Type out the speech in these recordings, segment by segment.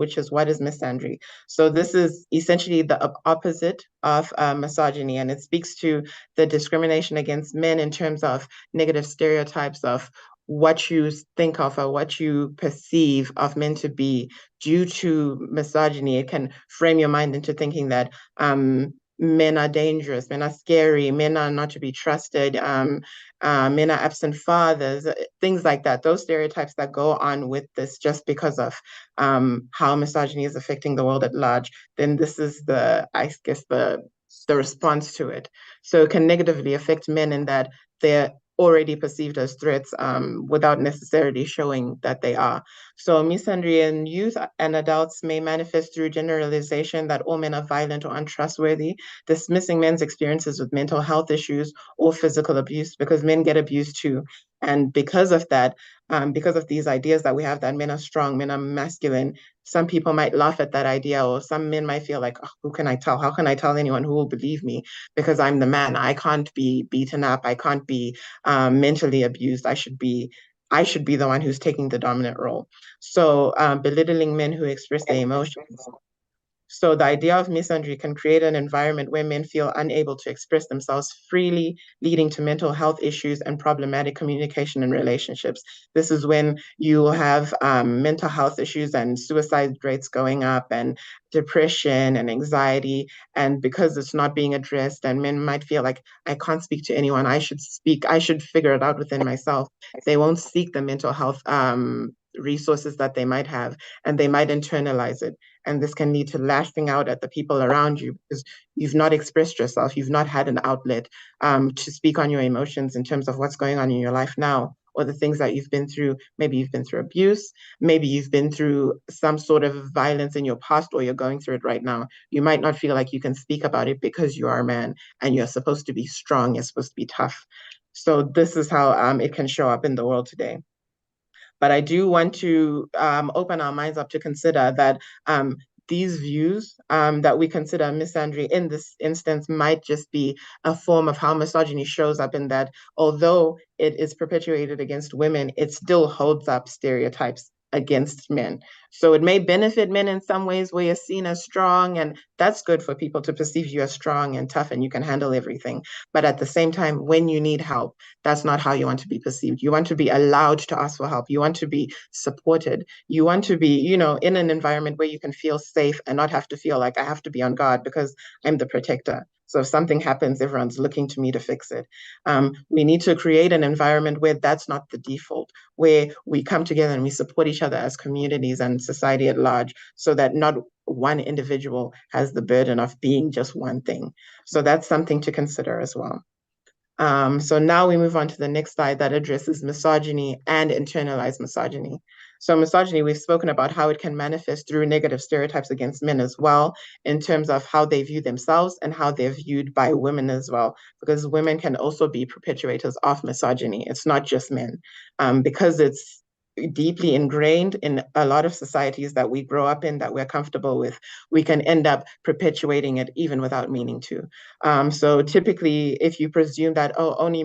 which is what is misandry. So this is essentially the opposite of misogyny, and it speaks to the discrimination against men in terms of negative stereotypes of what you think of or what you perceive of men to be due to misogyny. It can frame your mind into thinking that men are dangerous, men are scary, men are not to be trusted, men are absent fathers, things like that. Those stereotypes that go on with this just because of how misogyny is affecting the world at large, then this is I guess, the response to it. So it can negatively affect men in that they're already perceived as threats without necessarily showing that they are. So misandry in youth and adults may manifest through generalization that all men are violent or untrustworthy, dismissing men's experiences with mental health issues or physical abuse, because men get abused too. And because of that, because of these ideas that we have that men are strong, men are masculine, some people might laugh at that idea, or some men might feel like, oh, who can I tell? How can I tell anyone who will believe me? Because I'm the man. I can't be beaten up. I can't be mentally abused. I should be the one who's taking the dominant role. So belittling men who express their emotions. So the idea of misandry can create an environment where men feel unable to express themselves freely, leading to mental health issues and problematic communication in relationships. This is when you have mental health issues and suicide rates going up and depression and anxiety. And because it's not being addressed, and men might feel like, I can't speak to anyone, I should figure it out within myself. They won't seek the mental health resources that they might have, and they might internalize it. And this can lead to lashing out at the people around you because you've not expressed yourself. You've not had an outlet to speak on your emotions in terms of what's going on in your life now, or the things that you've been through. Maybe you've been through abuse. Maybe you've been through some sort of violence in your past, or you're going through it right now. You might not feel like you can speak about it because you are a man and you're supposed to be strong. You're supposed to be tough. So this is how it can show up in the world today. But I do want to open our minds up to consider that these views that we consider misandry in this instance might just be a form of how misogyny shows up, in that although it is perpetuated against women, it still holds up stereotypes against men. So it may benefit men in some ways where you're seen as strong, and that's good for people to perceive you as strong and tough and you can handle everything. But at the same time, when you need help, that's not how you want to be perceived. You want to be allowed to ask for help. You want to be supported. You want to be, in an environment where you can feel safe and not have to feel like I have to be on guard because I'm the protector. So if something happens, everyone's looking to me to fix it. We need to create an environment where that's not the default, where we come together and we support each other as communities and society at large, so that not one individual has the burden of being just one thing. So that's something to consider as well. So now we move on to the next slide that addresses misogyny and internalized misogyny. So misogyny, we've spoken about how it can manifest through negative stereotypes against men as well, in terms of how they view themselves and how they're viewed by women as well, because women can also be perpetuators of misogyny. It's not just men, because it's deeply ingrained in a lot of societies that we grow up in, that we're comfortable with, we can end up perpetuating it even without meaning to. So typically, if you presume that, oh, only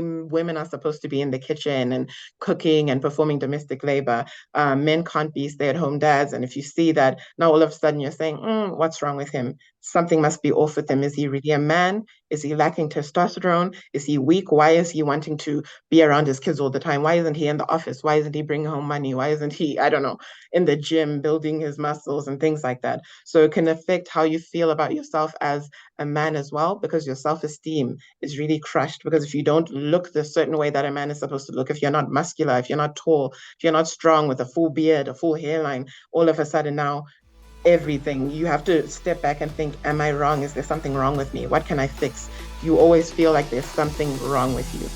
women are supposed to be in the kitchen and cooking and performing domestic labor, men can't be stay-at-home dads. And if you see that, now all of a sudden you're saying, what's wrong with him? Something must be off with him. Is he really a man? Is he lacking testosterone? Is he weak? Why is he wanting to be around his kids all the time? Why isn't he in the office? Why isn't he bringing home money? Why isn't he, I don't know, in the gym building his muscles and things like that? So it can affect how you feel about yourself as a man as well, because your self-esteem is really crushed. Because if you don't look the certain way that a man is supposed to look, if you're not muscular, if you're not tall, if you're not strong with a full beard, a full hairline, all of a sudden now everything, you have to step back and think, am I wrong? Is there something wrong with me? What can I fix? You always feel like there's something wrong with you.